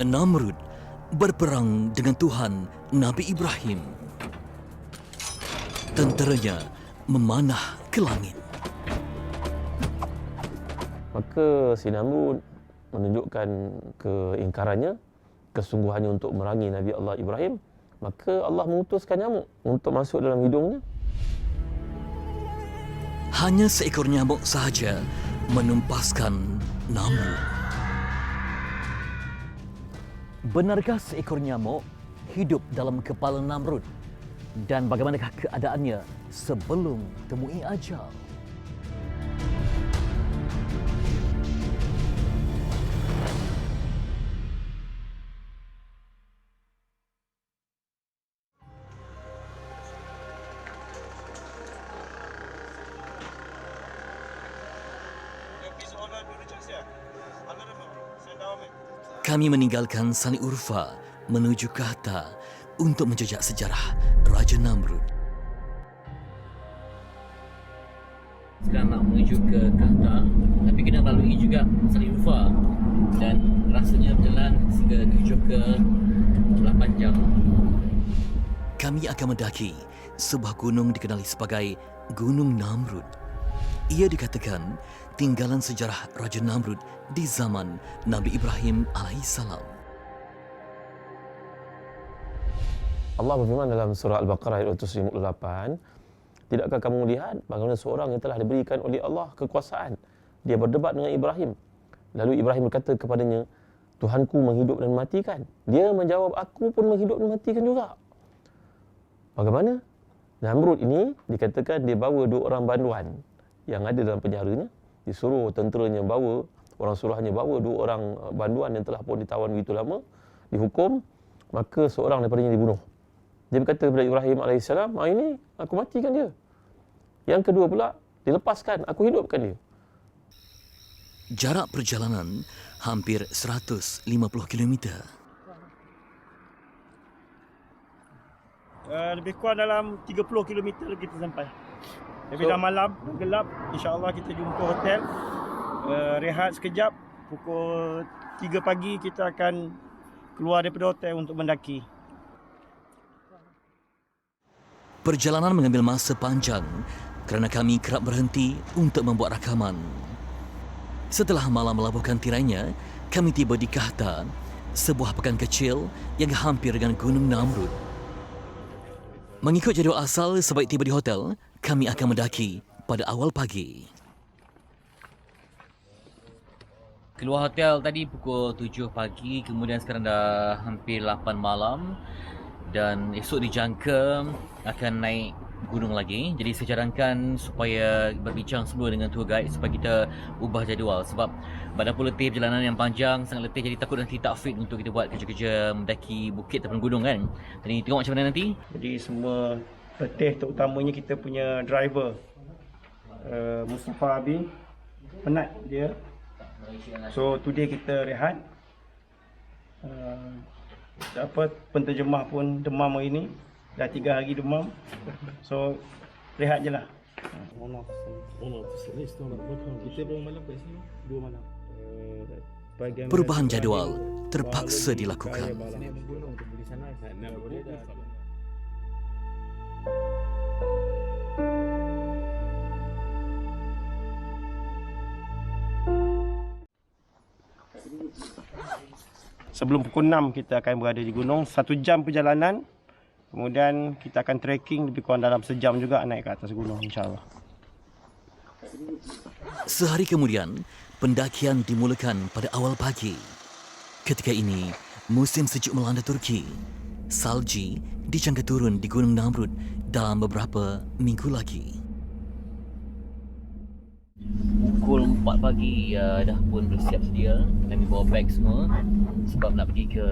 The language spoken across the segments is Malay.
Namrud berperang dengan Tuhan Nabi Ibrahim. Tenteranya memanah ke langit. Maka si Namrud menunjukkan keingkarannya, kesungguhannya untuk merangi Nabi Allah Ibrahim. Maka Allah mengutuskan nyamuk untuk masuk dalam hidungnya. Hanya seekor nyamuk sahaja menumpaskan Namrud. Benarkah seekor nyamuk hidup dalam kepala Namrud? Dan bagaimanakah keadaannya sebelum temui ajal? Kami meninggalkan Sani Urfa menuju Kahta untuk menjejak sejarah Raja Namrud. Sekarang nak menuju ke Kahta, tapi kena melalui juga Sani Urfa dan rasanya berjalan sehingga 7 ke 8 jam. Kami akan mendaki sebuah gunung dikenali sebagai Gunung Namrud. Ia dikatakan tinggalan sejarah Raja Namrud di zaman Nabi Ibrahim alaihissalam. Allah berfirman dalam surah Al-Baqarah ayat 258, tidakkah kamu melihat bagaimana seorang yang telah diberikan oleh Allah kekuasaan, dia berdebat dengan Ibrahim. Lalu Ibrahim berkata kepadanya, Tuhanku menghidup dan mematikan. Dia menjawab, aku pun menghidup dan mematikan juga. Bagaimana? Namrud ini dikatakan dia bawa 2 orang banduan yang ada dalam penjaranya, disuruh tenteranya bawa, orang suruhannya bawa 2 orang banduan yang telah pun ditawan begitu lama, dihukum, maka seorang daripadanya dibunuh. Dia berkata kepada Ibrahim AS, ini aku matikan dia. Yang kedua pula, dilepaskan, aku hidupkan dia. Jarak perjalanan hampir 150 km. Lebih kurang dalam 30 km kita sampai. Tapi dah malam, dah gelap, insya-Allah kita jumpa hotel. Rehat sekejap, pukul 3 pagi kita akan keluar daripada hotel untuk mendaki. Perjalanan mengambil masa panjang kerana kami kerap berhenti untuk membuat rakaman. Setelah malam melabuhkan tirainya, kami tiba di Kahta, sebuah pekan kecil yang hampir dengan Gunung Namrud. Mengikut jadual asal, sebaik tiba di hotel, kami akan mendaki pada awal pagi. Keluar hotel tadi pukul 7 pagi, kemudian sekarang dah hampir 8 malam. Dan esok dijangka akan naik gunung lagi. Jadi saya cadangkan supaya berbincang semula dengan tour guide supaya kita ubah jadual. Sebab badan pun letih, perjalanan yang panjang, sangat letih. Jadi takut nanti tak fit untuk kita buat kerja-kerja mendaki bukit ataupun gunung kan. Jadi tengok macam mana nanti. Jadi semua letih, terutamanya kita punya driver Mustafa Abi, penat dia. So today kita rehat. Penterjemah pun demam hari ni. Dah 3 hari demam. So rehat je lah. Perubahan jadual terpaksa dilakukan. Sebelum pukul 6 kita akan berada di gunung. 1 jam perjalanan. Kemudian kita akan trekking lebih kurang dalam sejam juga naik ke atas gunung insya-Allah. Sehari kemudian, pendakian dimulakan pada awal pagi. Ketika ini, musim sejuk melanda Turki. Salji dijangka turun di Gunung Namrud dalam beberapa minggu lagi. Pukul 4 pagi dah pun bersiap sedia. Kami bawa beg semua sebab nak pergi ke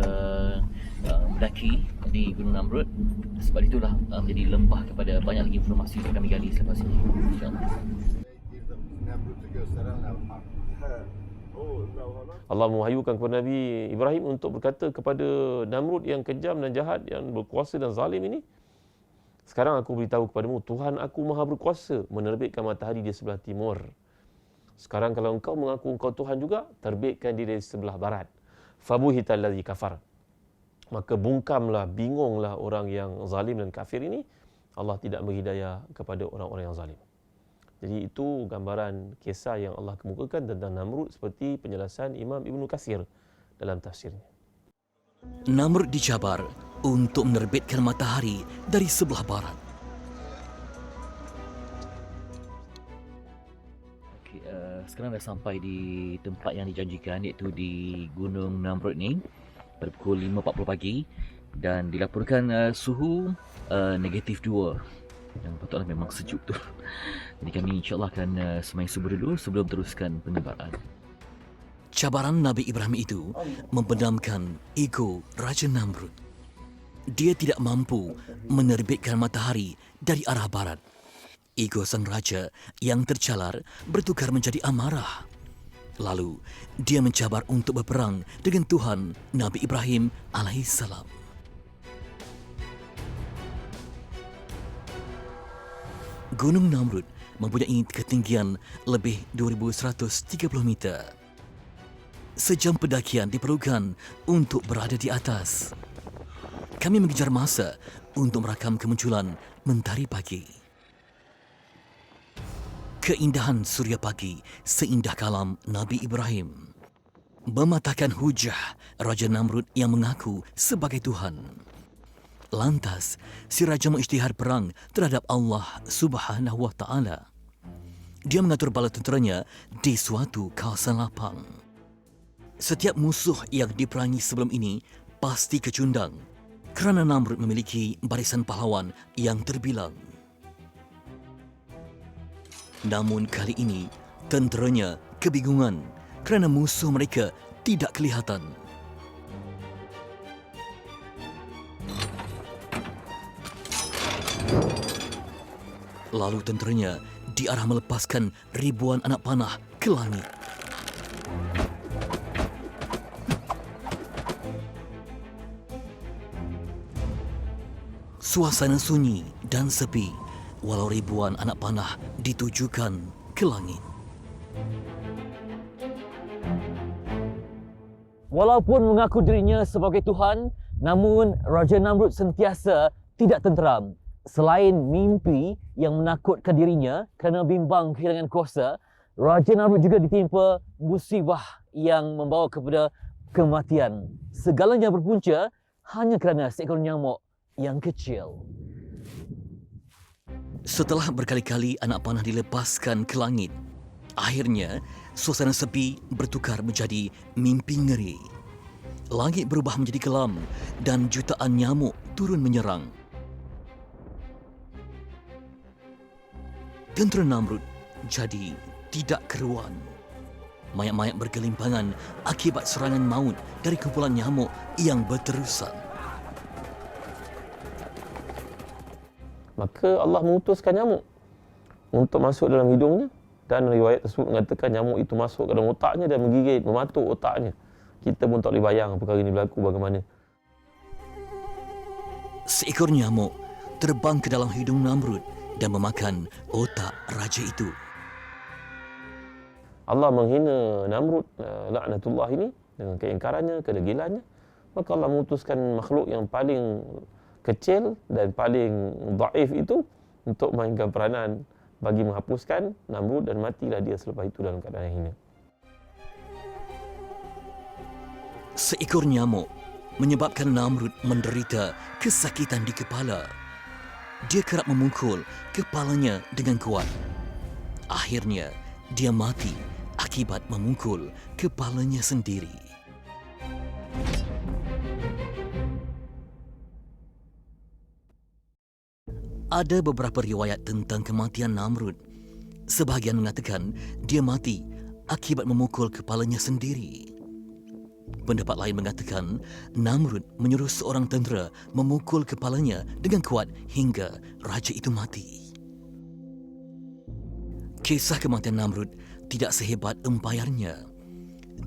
mendaki di Gunung Namrud. Sebab itulah menjadi lembah kepada banyak lagi informasi yang kami gali selepas ini. Allah mewahyukan kepada Nabi Ibrahim untuk berkata kepada Namrud yang kejam dan jahat, yang berkuasa dan zalim ini, sekarang aku beritahu kepadamu, Tuhan aku maha berkuasa menerbitkan matahari di sebelah timur. Sekarang kalau engkau mengaku engkau Tuhan juga, terbitkan dia dari sebelah barat. fabuhital ladzi kafar. Maka bungkamlah, bingunglah orang yang zalim dan kafir ini. Allah tidak berhidayah kepada orang-orang yang zalim. Jadi itu gambaran kisah yang Allah kemukakan tentang Namrud seperti penjelasan Imam Ibnu Katsir dalam tafsirnya. Namrud dicabar untuk menerbitkan matahari dari sebelah barat. Okay, sekarang dah sampai di tempat yang dijanjikan, iaitu di Gunung Namrud ni pada pukul 5.40 pagi, dan dilaporkan suhu negatif 2, dan patutlah memang sejuk tu. Jadi kami insyaAllah akan semain subuh dulu sebelum teruskan penyebaran. Cabaran Nabi Ibrahim itu membenamkan ego Raja Namrud. Dia tidak mampu menerbitkan matahari dari arah barat. Ego sang raja yang tercalar bertukar menjadi amarah. Lalu, dia mencabar untuk berperang dengan Tuhan Nabi Ibrahim alaihissalam. Gunung Namrud mempunyai ketinggian lebih 2,130 meter. Sejam pendakian diperlukan untuk berada di atas. Kami mengejar masa untuk merakam kemunculan mentari pagi. Keindahan surya pagi seindah kalam Nabi Ibrahim. Mematahkan hujah Raja Namrud yang mengaku sebagai Tuhan. Lantas, si raja mengisytihar perang terhadap Allah Subhanahu wa Ta'ala. Dia mengatur bala tenteranya di suatu kawasan lapang. Setiap musuh yang diperangi sebelum ini pasti kecundang kerana Namrud memiliki barisan pahlawan yang terbilang. Namun kali ini, tenteranya kebingungan kerana musuh mereka tidak kelihatan. Lalu tenteranya diarah melepaskan ribuan anak panah ke langit. Suasana sunyi dan sepi walau ribuan anak panah ditujukan ke langit. Walaupun mengaku dirinya sebagai Tuhan, namun Raja Namrud sentiasa tidak tenteram. Selain mimpi yang menakutkan dirinya kerana bimbang kehilangan kuasa, Raja Namrud juga ditimpa musibah yang membawa kepada kematian. Segalanya berpunca hanya kerana seekor nyamuk yang kecil. Setelah berkali-kali anak panah dilepaskan ke langit, akhirnya suasana sepi bertukar menjadi mimpi ngeri. Langit berubah menjadi kelam dan jutaan nyamuk turun menyerang. Tentera Namrud jadi tidak keruan. Mayat-mayat bergelimpangan akibat serangan maut dari kumpulan nyamuk yang berterusan. Maka Allah mengutuskan nyamuk untuk masuk dalam hidungnya, dan riwayat tersebut mengatakan nyamuk itu masuk ke dalam otaknya dan menggigit, mematuk otaknya. Kita pun tak boleh bayang perkara ini berlaku bagaimana. Seekor nyamuk terbang ke dalam hidung Namrud dan memakan otak raja itu. Allah menghina Namrud, laknatullah ini, dengan keingkarannya, kedegilannya. Maka Allah mengutuskan makhluk yang paling kecil dan paling dhaif itu untuk mainkan peranan bagi menghapuskan Namrud, dan matilah dia selepas itu dalam keadaan yang hina. Seekor nyamuk menyebabkan Namrud menderita kesakitan di kepala. Dia kerap memukul kepalanya dengan kuat. Akhirnya, dia mati akibat memukul kepalanya sendiri. Ada beberapa riwayat tentang kematian Namrud. Sebahagian mengatakan dia mati akibat memukul kepalanya sendiri. Pendapat lain mengatakan Namrud menyuruh seorang tentera memukul kepalanya dengan kuat hingga raja itu mati. Kisah kematian Namrud tidak sehebat empayarnya.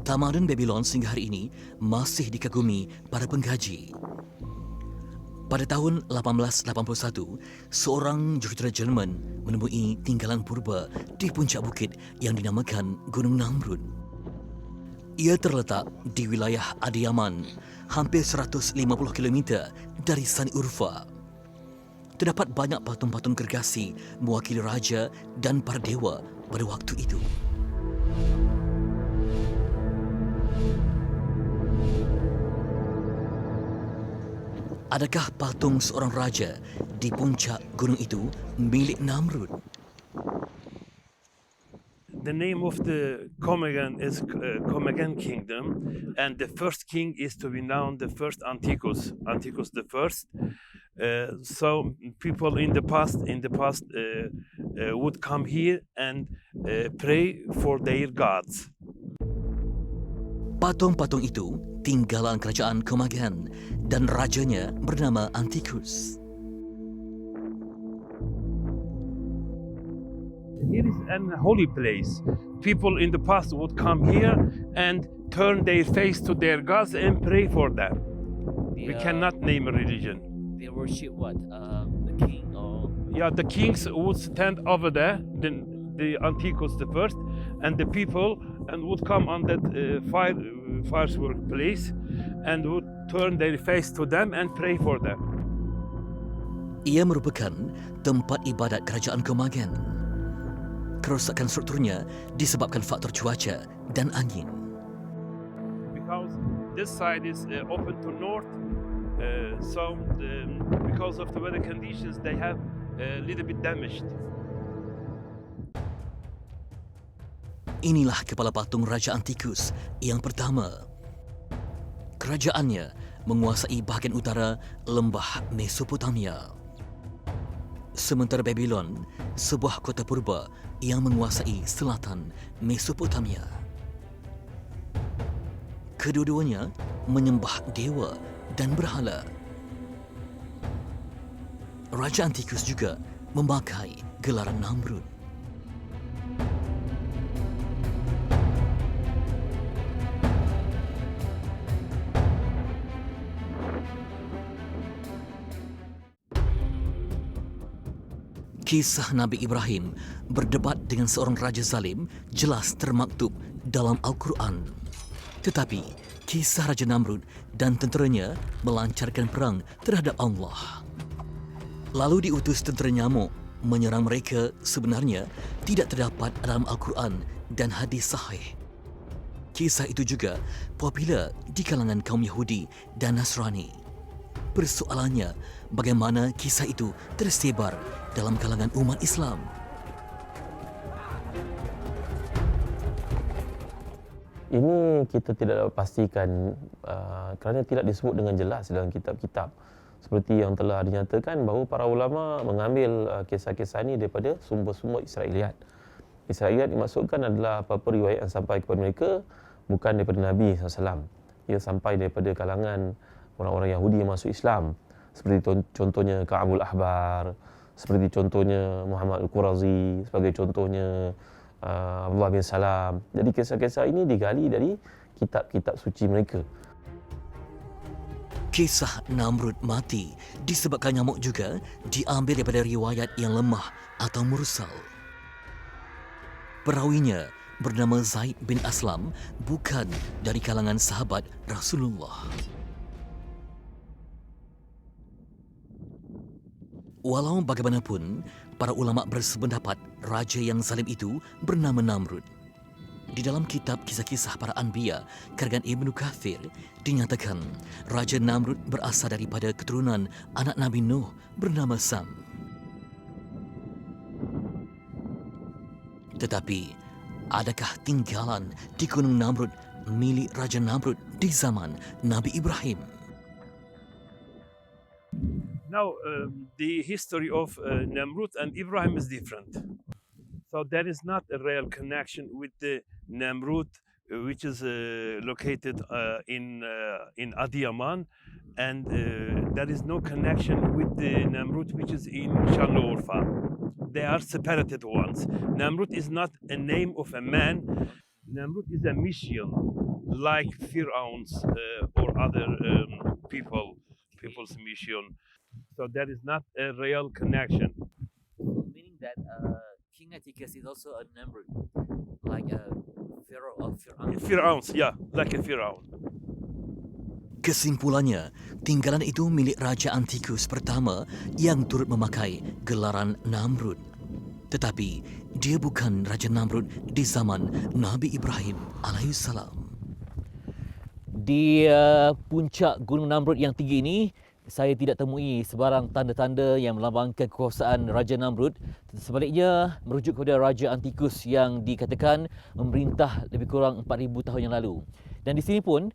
Tamadun Babylon sehingga hari ini masih dikagumi para pengkaji. Pada tahun 1881, seorang jurutera Jerman menemui tinggalan purba di puncak bukit yang dinamakan Gunung Namrud. Ia terletak di wilayah Adiyaman, hampir 150 km dari Sani Urfa. Terdapat banyak patung-patung gergasi mewakili raja dan para dewa pada waktu itu. Adakah patung seorang raja di puncak gunung itu milik Namrud? The name of the Comegan is Comegan Kingdom, and the first king is to be known the first Antiochus the first. So people in the past would come here and pray for their gods. Patung-patung itu tinggalan kerajaan Comegan dan rajanya bernama Antiochus. Here is an holy place. People in the past would come here and turn their face to their gods and pray for them. We cannot name a religion. They worship what? The king or... Yeah, the kings would stand over there, the Antiochus the first, and the people and would come on that firework place and would turn their face to them and pray for them. Ia merupakan tempat ibadat kerajaan Comegan. Kerosakan strukturnya disebabkan faktor cuaca dan angin. Because this side is open to north, because of the weather conditions, they have a little bit damaged. Inilah kepala patung Raja Antiochus yang pertama. Kerajaannya menguasai bahagian utara lembah Mesopotamia. Sementara Babylon, sebuah kota purba yang menguasai selatan Mesopotamia. Kedua-duanya menyembah dewa dan berhala. Raja Antiochus juga memakai gelaran Namrud. Kisah Nabi Ibrahim berdebat dengan seorang raja zalim jelas termaktub dalam Al-Quran. Tetapi, kisah Raja Namrud dan tenteranya melancarkan perang terhadap Allah. Lalu diutus tentera nyamuk menyerang mereka sebenarnya tidak terdapat dalam Al-Quran dan hadis sahih. Kisah itu juga popular di kalangan kaum Yahudi dan Nasrani. Persoalannya, bagaimana kisah itu tersebar dalam kalangan umat Islam? Ini kita tidak dapat pastikan kerana tidak disebut dengan jelas dalam kitab-kitab. Seperti yang telah dinyatakan bahawa para ulama mengambil kisah-kisah ini daripada sumber-sumber Israiliyat. Israiliyat dimaksudkan adalah apa-apa riwayat yang sampai kepada mereka bukan daripada Nabi SAW. Ia sampai daripada kalangan orang-orang Yahudi yang masuk Islam. Seperti contohnya Ka'abul Ahbar, seperti contohnya Muhammad Al-Qurazi, sebagai contohnya Abdullah bin Salam. Jadi kisah-kisah ini digali dari kitab-kitab suci mereka. Kisah Namrud mati disebabkan nyamuk juga diambil daripada riwayat yang lemah atau mursal. Perawinya bernama Zaid bin Aslam, bukan dari kalangan sahabat Rasulullah. Walau bagaimanapun, para ulama bersependapat raja yang zalim itu bernama Namrud. Di dalam kitab kisah-kisah para Anbiya, karangan Ibnu Kathir, dinyatakan Raja Namrud berasal daripada keturunan anak Nabi Nuh bernama Sam. Tetapi, adakah tinggalan di Gunung Namrud milik Raja Namrud di zaman Nabi Ibrahim? Now, the history of Namrud and Ibrahim is different. So there is not a real connection with the Namrud, which is located in Adiyaman, and there is no connection with the Namrud, which is in Şanlıurfa. They are separated ones. Namrud is not a name of a man. Namrud is a mission, like Pharaoh's or other people's mission. So there is not a real connection. Meaning that King Antiochus is also a Namrud, like Pharaoh of Fir'aun. Fir'aun, yeah, like a Fir'aun. Kesimpulannya, tinggalan itu milik Raja Antikus pertama yang turut memakai gelaran Namrud. Tetapi, dia bukan Raja Namrud di zaman Nabi Ibrahim alaihissalam. Di puncak Gunung Namrud yang tinggi ini, saya tidak temui sebarang tanda-tanda yang melambangkan kekuasaan Raja Namrud. Sebaliknya, merujuk kepada Raja Antikus yang dikatakan memerintah lebih kurang 4,000 tahun yang lalu. Dan di sini pun,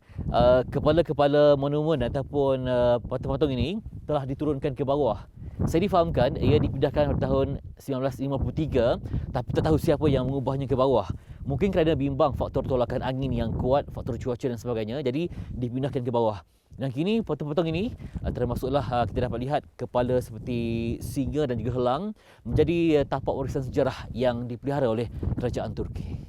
kepala-kepala monumen ataupun patung-patung ini telah diturunkan ke bawah. Saya difahamkan ia dipindahkan pada tahun 1953, tapi tak tahu siapa yang mengubahnya ke bawah. Mungkin kerana bimbang faktor tolakan angin yang kuat, faktor cuaca dan sebagainya, jadi dipindahkan ke bawah. Dan kini patung-patung ini termasuklah kita dapat lihat kepala seperti singa dan juga helang menjadi tapak warisan sejarah yang dipelihara oleh kerajaan Turki.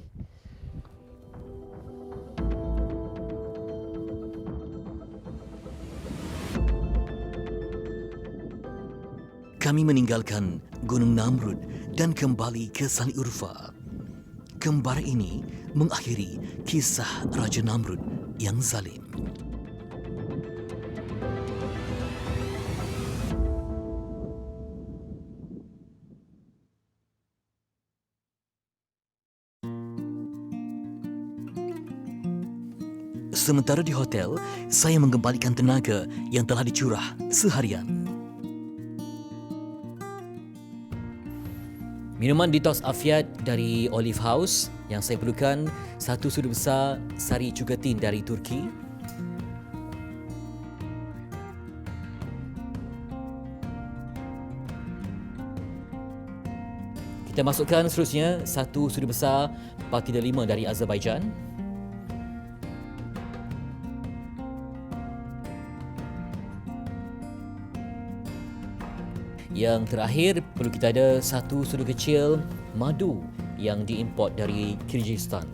Kami meninggalkan Gunung Namrud dan kembali ke Sani Urfa. Kembar ini mengakhiri kisah Raja Namrud yang zalim. Sementara di hotel, saya mengembalikan tenaga yang telah dicurah seharian. Minuman detox afiat dari Olive House yang saya perlukan, 1 sudu besar sari cugatin dari Turki. Kita masukkan seterusnya 1 sudu besar Partida 5 dari Azerbaijan. Yang terakhir, perlu kita ada 1 sudu kecil madu yang diimport dari Kyrgyzstan.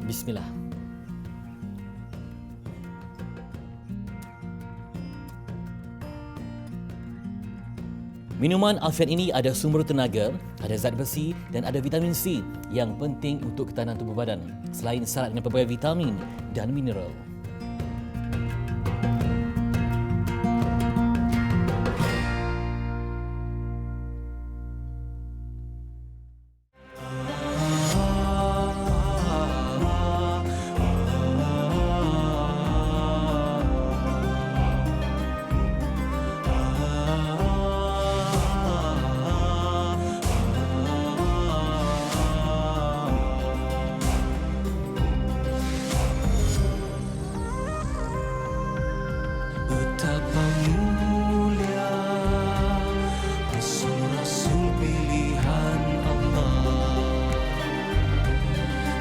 Bismillah. Minuman Afiat ini ada sumber tenaga, ada zat besi dan ada vitamin C yang penting untuk ketahanan tubuh badan, selain syarat dengan pelbagai vitamin dan mineral. Betapa mulia Rasul-Rasul pilihan Allah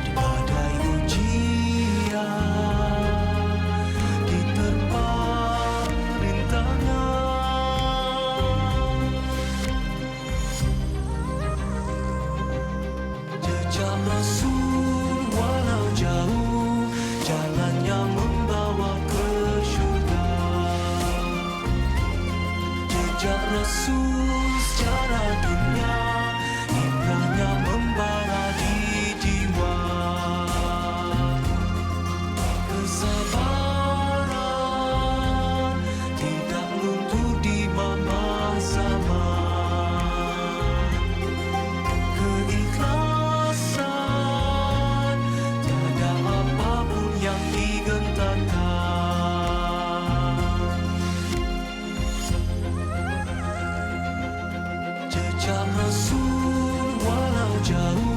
di badai ujian diterpa rintangnya. Jejak Rasul walau jauh jalannya membawa ke syurga. Jejak Rasul secara dunia indahnya membara di jiwa. Kesabaran tidak luntur di mama zaman. Keikhlasan tiada apapun yang digentarkan. Jejak Rasul walau jauh